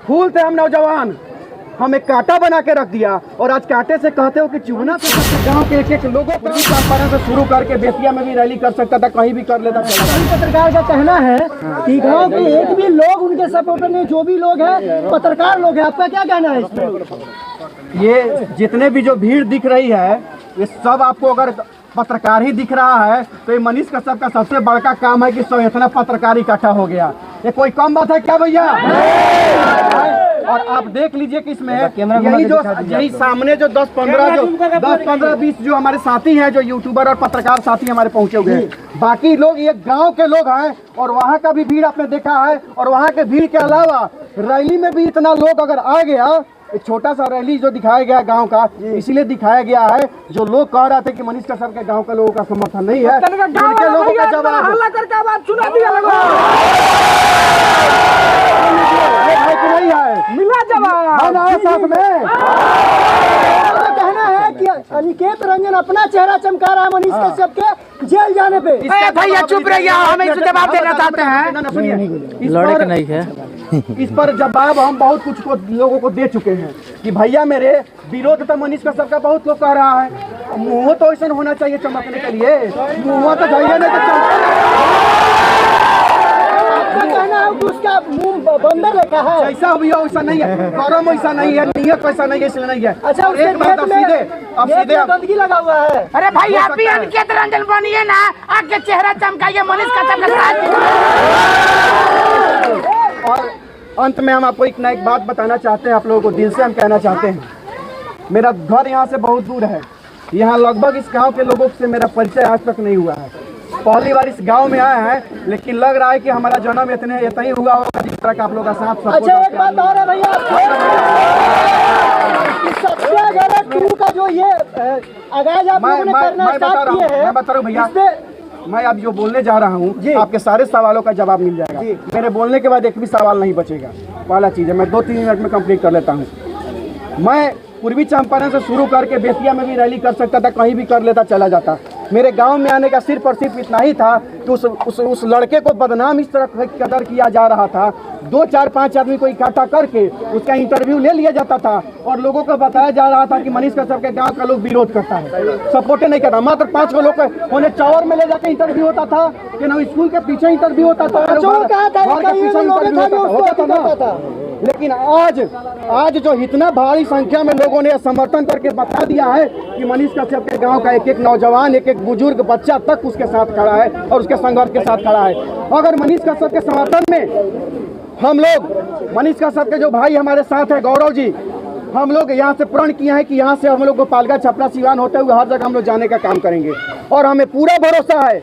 फूल थे हम नौजवान, हम एक कांटा बना के रख दिया और आज कांटे से कहते हो कि चूना से गांव के एक लोगों को चंपारण से शुरू करके बेतिया में भी रैली कर सकता था, कहीं भी कर लेता था। पत्रकार का कहना है कि गांव के एक भी लोग उनके सपोर्टर नहीं, जो भी लोग हैं पत्रकार लोग हैं। आपका क्या कहना है इसमें? ये जितने भी जो भीड़ दिख रही है ये सब आपको अगर पत्रकार ही दिख रहा है तो ये मनीष कश्यप का सबसे बड़का काम है कि सब इतना पत्रकार इकट्ठा हो गया। ये कोई कम बात है क्या भैया? और आप देख लीजिए कि इसमें यही सामने जो 10-15-20 जो हमारे साथी हैं, जो यूट्यूबर और पत्रकार साथी हमारे पहुंचे हुए हैं, बाकी लोग ये गांव के लोग हैं और वहां का भी भीड़ आपने देखा है। और वहां के भीड़ के अलावा रैली में भी इतना लोग अगर आ गया, एक छोटा सा रैली जो दिखाया गया गांव का, इसीलिए दिखाया गया है जो लोग कह रहे थे कि मनीष कश्यप के गांव के लोगों का समर्थन नहीं है, उनके लोगों का जवाब नहीं है, मिला जवाब साथ में। कहना है कि अनिकेत रंजन अपना चेहरा चमका रहा है मनीष कश्यप के जेल जाने पे। भैया चुप रहिए, हम इस जवाब देना चाहते हैं। लड़के नहीं है इस पर जवाब हम बहुत कुछ को लोगों को दे चुके हैं कि भैया मेरे विरोध तो मनीष कश्यप का बहुत लोग कह रहा है। मुंह तो ऐसा होना चाहिए चमकने के लिए, मुंह तो भैया ने कहना है कि उसका मुंह बंदर रखा है। ऐसा भैया वैसा नहीं है, गरम वैसा नहीं है, नियत वैसा नहीं है, इसलिए नहीं है। अच्छा, एक बात अब सीधे गंदगी लगा हुआ है। अरे भाई आप भी अनिकेत रंजन बनिए ना, आगे चेहरा चमकाइए मनीष कश्यप के साथ। और अंत में हम आपको एक ना एक बात बताना चाहते हैं, आप लोगों को दिल से हम कहना चाहते हैं, मेरा घर यहाँ से बहुत दूर है, यहाँ लगभग इस गांव के लोगों से मेरा परिचय आज तक नहीं हुआ है। पहली बार इस गांव में आया है, लेकिन लग रहा है कि हमारा जन्म इतना ही हुआ होगा जिस तरह का आप लोगों का साथ सपोर्ट। अच्छा, एक बात और है भैया, सबसे ज्यादा टू का जो ये आगाज आप लोगों ने करना स्टार्ट किए हैं, मैं बता रहा हूँ भैया, मैं अब जो बोलने जा रहा हूँ आपके सारे सवालों का जवाब मिल जाएगा। मेरे बोलने के बाद एक भी सवाल नहीं बचेगा। पहला चीज़ है, मैं 2-3 मिनट में कंप्लीट कर लेता हूँ। मैं पूर्वी चंपारण से शुरू करके बेतिया में भी रैली कर सकता था, कहीं भी कर लेता, चला जाता। मेरे गांव में आने का सिर्फ और सिर्फ इतना ही था कि उस लड़के को बदनाम इस तरह कदर किया जा रहा था। 2-4-5 आदमी को इकट्ठा करके उसका इंटरव्यू ले लिया जाता था और लोगों को बताया जा रहा था कि मनीष कश्यप के गांव का लोग विरोध करता है, सपोर्ट नहीं करता। मात्र 5 लोग होने चौर में ले जाकर इंटरव्यू होता था कि ना स्कूल के पीछे इंटरव्यू होता था, लेकिन आज जो इतना भारी संख्या में लोगों ने समर्थन करके बता दिया है कि मनीष कश्यप के गांव का एक नौजवान, एक बुजुर्ग, बच्चा तक उसके साथ खड़ा है और उसके संघर्ष के साथ खड़ा है। अगर मनीष कश्यप के समर्थन में हम लोग, मनीष कश्यप के जो भाई हमारे साथ है गौरव जी, हम लोग यहाँ से प्रण किए हैं कि यहाँ से हम लोग गोपालगंज, छपरा, सिवान होते हुए हर जगह हम लोग जाने का काम करेंगे। और हमें पूरा भरोसा है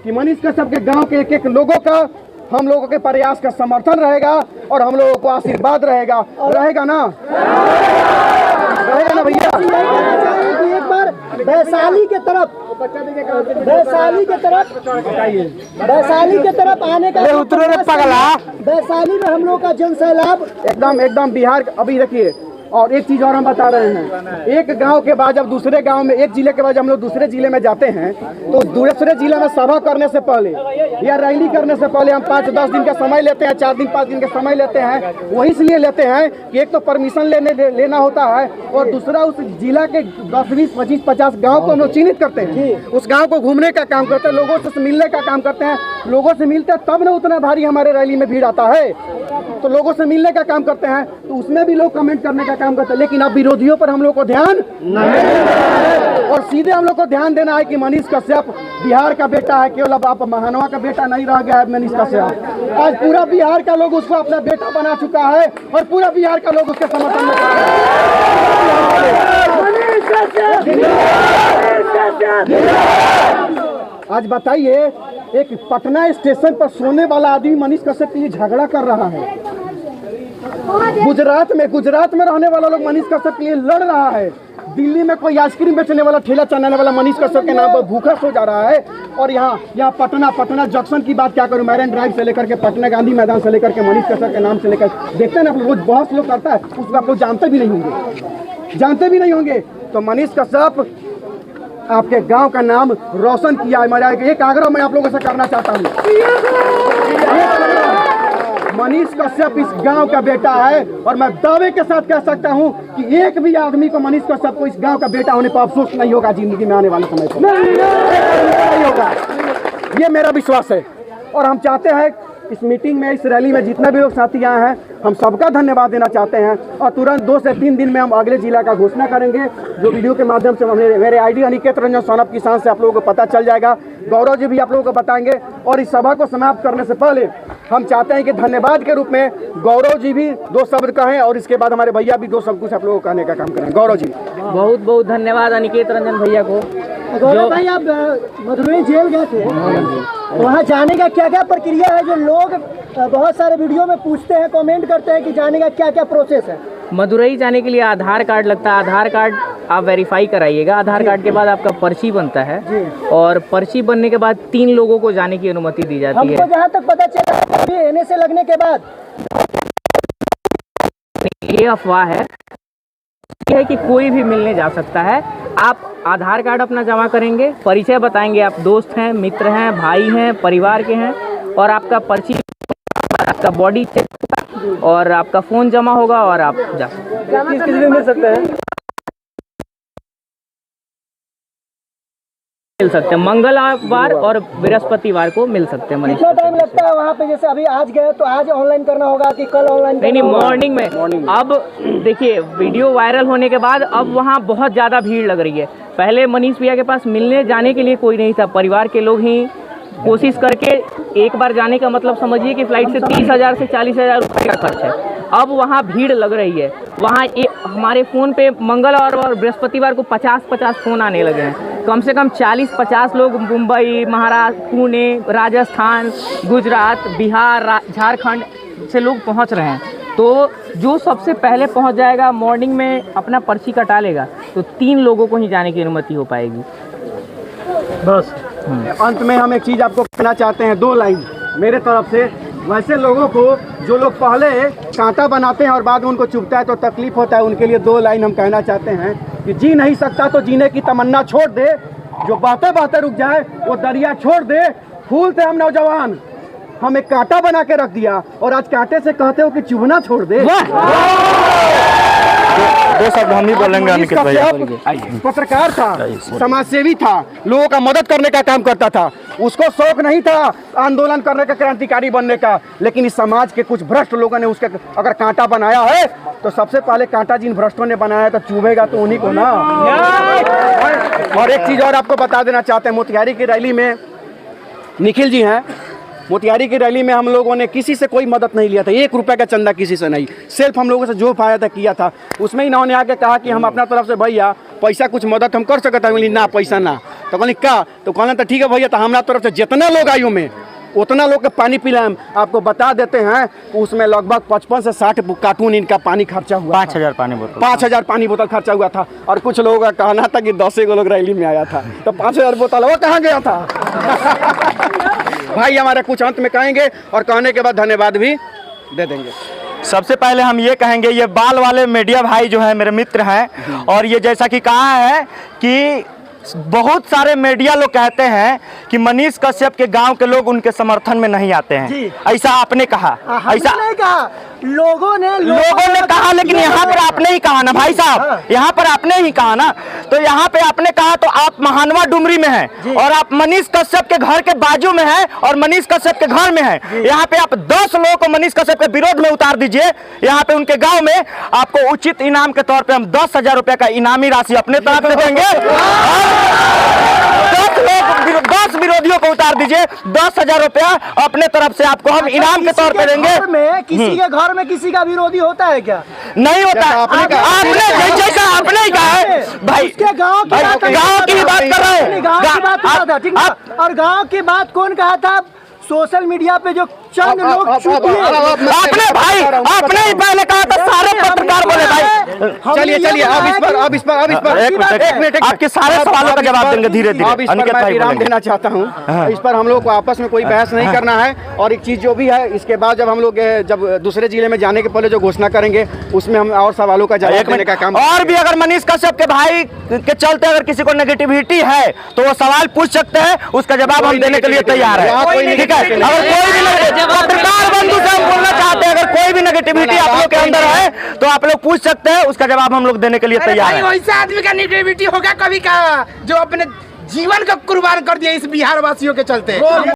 कि मनीष कश्यप के गाँव के एक लोगों का, हम लोगों के प्रयास का समर्थन रहेगा और हम लोगों को आशीर्वाद रहेगा ना? रहेगा ना भैया? एक बार वैशाली के तरफ आने का वैशाली में हम लोग का जन सैलाब एकदम बिहार। अभी देखिए, और एक चीज और हम बता रहे हैं, एक गांव के बाद जब दूसरे गांव में, एक जिले के बाद हम लोग दूसरे जिले में जाते हैं तो दूसरे जिले में सभा करने से पहले या रैली करने से पहले हम 5-10 दिन का समय लेते हैं, 4 दिन 5 दिन का समय लेते हैं। वही इसलिए लेते हैं कि एक तो परमिशन लेना होता है और दूसरा उस जिला के 10-20-25-50 गाँव को हम लोग चिन्हित करते हैं, उस गाँव को घूमने का काम करते हैं, लोगों से मिलने का काम करते हैं। लोगों से मिलते हैं तब ना उतना भारी हमारे रैली में भीड़ आता है, तो लोगों से मिलने का काम करते हैं तो उसमें भी लोग कमेंट करने का काम करते हैं। लेकिन अब विरोधियों पर हम लोग को ध्यान नहीं, और सीधे हम लोग को ध्यान देना है कि मनीष कश्यप बिहार का बेटा है, केवल अब आप महानवा का बेटा नहीं रह गया है मनीष कश्यप। आज पूरा बिहार का लोग उसको अपना बेटा बना चुका है और पूरा बिहार का लोग उसके समर्थन में आज बताइए, एक पटना स्टेशन पर सोने वाला आदमी मनीष कश्यप के लिए झगड़ा कर रहा है। गुजरात में रहने वाला लोग मनीष कश्यप के लिए लड़ रहा है। दिल्ली में कोई आइसक्रीम बेचने वाला, ठेला चलाने वाला मनीष कश्यप के नाम पर भूखा सो जा रहा है। और यहाँ पटना जंक्शन की बात क्या करूँ, मैरिन ड्राइव से लेकर के पटना गांधी मैदान से लेकर के मनीष कश्यप के नाम से लेकर देखते हैं ना आप लोग, रोज बहुत लोग करता है, उसको आप लोग जानते भी नहीं होंगे। तो मनीष कश्यप आपके गांव का नाम रोशन किया है। मेरा एक आग्रह मैं आप लोगों से करना चाहता हूँ, मनीष कश्यप इस गांव का बेटा है और मैं दावे के साथ कह सकता हूं कि एक भी आदमी को मनीष कश्यप को इस गांव का बेटा होने पर अफसोस नहीं होगा जिंदगी में आने वाले समय पर नहीं होगा। ये मेरा विश्वास है और हम चाहते हैं इस मीटिंग में, इस रैली में जितने भी लोग साथी आए हैं, हम सबका धन्यवाद देना चाहते हैं और तुरंत 2 से 3 दिन में हम अगले जिला का घोषणा करेंगे, जो वीडियो के माध्यम से मेरे आईडी अनिकेत रंजन सोनप किसान से आप लोगों को पता चल जाएगा। गौरव जी भी आप लोगों को बताएंगे और इस सभा को समाप्त करने से पहले हम चाहते हैं कि धन्यवाद के रूप में गौरव जी भी 2 शब्द कहें और इसके बाद हमारे भैया भी 2 शब्द कुछ आप लोगों को कहने का काम करें। गौरव जी। बहुत बहुत धन्यवाद अनिकेत रंजन भैया को। गौरव भाई, आप मधुरई जेल गए थे, वहाँ जाने का क्या क्या प्रक्रिया है? जो लोग बहुत सारे वीडियो में पूछते हैं, कमेंट करते हैं कि जाने का क्या क्या प्रोसेस है? मदुरई जाने के लिए आधार कार्ड लगता है। आधार कार्ड आप वेरीफाई कराइएगा। आधार कार्ड के बाद आपका पर्ची बनता है और पर्ची बनने के बाद 3 लोगों को जाने की अनुमति दी जाती हमको है। जहाँ तक पता चला अभी एनएसए लगने के बाद ये अफवाह है कि कोई भी मिलने जा सकता है। आप आधार कार्ड अपना जमा करेंगे, परिचय बताएंगे, आप दोस्त हैं, मित्र हैं, भाई हैं, परिवार के हैं, और आपका पर्ची, आपका बॉडी चेक और आपका फ़ोन जमा होगा और आप जा किस दिन मिल सकते हैं? मिल सकते हैं मंगलवार और बृहस्पतिवार को मिल सकते हैं। मनीष, कितना टाइम लगता है वहाँ पे? जैसे अभी आज गए तो आज ऑनलाइन करना होगा कि कल ऑनलाइन? नहीं, मॉर्निंग में। अब देखिए, वीडियो वायरल होने के बाद अब वहाँ बहुत ज़्यादा भीड़ लग रही है। पहले मनीष भैया के पास मिलने जाने के लिए कोई नहीं था, परिवार के लोग ही कोशिश करके एक बार जाने का मतलब समझिए कि फ्लाइट से 30,000 से 40,000 रुपये का खर्च है। अब वहाँ भीड़ लग रही है। वहाँ हमारे फ़ोन पे मंगलवार और बृहस्पतिवार को 50-50 फ़ोन आने लगे हैं। कम से कम 40-50 लोग मुंबई, महाराष्ट्र, पुणे, राजस्थान, गुजरात, बिहार, झारखंड से लोग पहुँच रहे हैं। तो जो सबसे पहले पहुँच जाएगा, मॉर्निंग में अपना पर्ची कटा लेगा, तो 3 लोगों को ही जाने की अनुमति हो पाएगी। बस अंत में हम एक चीज़ आपको कहना चाहते हैं, 2 लाइन मेरे तरफ से। वैसे लोगों को जो लोग पहले कांटा बनाते हैं और बाद में उनको चुभता है तो तकलीफ होता है, उनके लिए 2 लाइन हम कहना चाहते हैं कि जी नहीं सकता तो जीने की तमन्ना छोड़ दे, जो बातें बातें रुक जाए वो दरिया छोड़ दे। फूल थे हम नौजवान, हम एक कांटा बना के रख दिया और आज कांटे से कहते हो कि चुभना छोड़ दे। 2 शब्द हम ही बोलेंगे अनिकेत भैया। पत्रकार था, समाजसेवी था, लोगों का मदद करने का काम करता था। उसको शौक नहीं था आंदोलन करने का, क्रांतिकारी बनने का, लेकिन इस समाज के कुछ भ्रष्ट लोगों ने उसके अगर कांटा बनाया है तो सबसे पहले कांटा जिन भ्रष्टों ने बनाया तो चुभेगा तो उन्हीं को ना। और एक चीज़ और आपको बता देना चाहते हैं, मोतिहारी की रैली में निखिल जी हैं, मोतिहारी की रैली में हम लोगों ने किसी से कोई मदद नहीं लिया था, 1 रुपये का चंदा किसी से नहीं, सिर्फ हम लोगों से जो पाया था किया था। उसमें इन्होंने आके कहा कि हम अपना तरफ से भैया पैसा कुछ मदद हम कर सकते हैं। ना पैसा ना, तो कहली का, तो कहना तो ठीक है भैया, तो हमारा तरफ से जितना लोग आयु में उतना लोग के पानी पिलाएं। आपको बता देते हैं उसमें लगभग 55 से 60 कार्टून इनका पानी खर्चा हुआ। 5,000 पानी बोतल, 5,000 पानी बोतल खर्चा हुआ था। और कुछ लोगों का कहना था कि 10 लोग रैली में आया था, तो 5,000 बोतल वो कहाँ गया था? भाई हमारे कुछ अंत में कहेंगे और कहने के बाद धन्यवाद भी दे देंगे। सबसे पहले हम ये कहेंगे, ये बाल वाले मीडिया भाई जो है मेरे मित्र हैं, और ये जैसा कि कहा है कि बहुत सारे मीडिया लोग कहते हैं कि मनीष कश्यप के गांव के लोग उनके समर्थन में नहीं आते हैं। ऐसा आपने कहा? ऐसा नहीं कहा, लोगों ने कहा, लेकिन यहाँ पर आपने ही कहा ना भाई साहब, यहाँ पर आपने ही कहा ना। तो यहाँ पे आपने कहा तो आप महानवा डुमरी में हैं और आप मनीष कश्यप के घर के बाजू में हैं और मनीष कश्यप के घर में हैं। यहाँ पे आप 10 लोगों को मनीष कश्यप के विरोध में उतार दीजिए। यहाँ पे उनके गांव में आपको उचित इनाम के तौर पे हम 10,000 रुपए का इनामी राशि अपने तरफ से देंगे। 10 विरोधियों को उतार दीजिए, 10,000 रुपया अपने तरफ से आपको हम इनाम के तौर पे देंगे। किसी के घर में किसी का विरोधी होता है क्या? नहीं होता। आपने जैसा आपने ही कहा है भाई, गाँव की बात कर रहे हैं, गाँव की बात कर रहा था, ठीक है। और गाँव की बात कौन कहा था? सोशल मीडिया पे जो चंद लोग आपने भाई, आपने ही पहले कहा था, सारे पत्रकार बोले भाई, चलिए चलिए अब एक मिनट आपके सारे सवालों का जवाब देंगे धीरे अब धीरे। इस पर मैं विराम देना चाहता हूँ। इस पर हम लोग को आपस में कोई बहस नहीं करना है। और एक चीज जो भी है इसके बाद जब हम लोग जब दूसरे जिले में जाने के पहले जो घोषणा करेंगे उसमें हम और सवालों का जवाब देने का काम। और भी अगर मनीष कश्यप के भाई के चलते अगर किसी को नेगेटिविटी है तो वो सवाल पूछ सकते हैं, उसका जवाब हम देने के लिए तैयार है। ठीक है, अगर कोई भी पत्रकार बंधु से हम बोलना चाहते हैं, अगर कोई भी नेगेटिविटी आप लोग के अंदर है तो आप लोग पूछ सकते हैं, उसका जवाब हम लोग देने के लिए तैयार है। वैसा आदमी का नेगेटिविटी होगा कभी का जो अपने जीवन को कुर्बान कर दिया इस बिहार वासियों के चलते।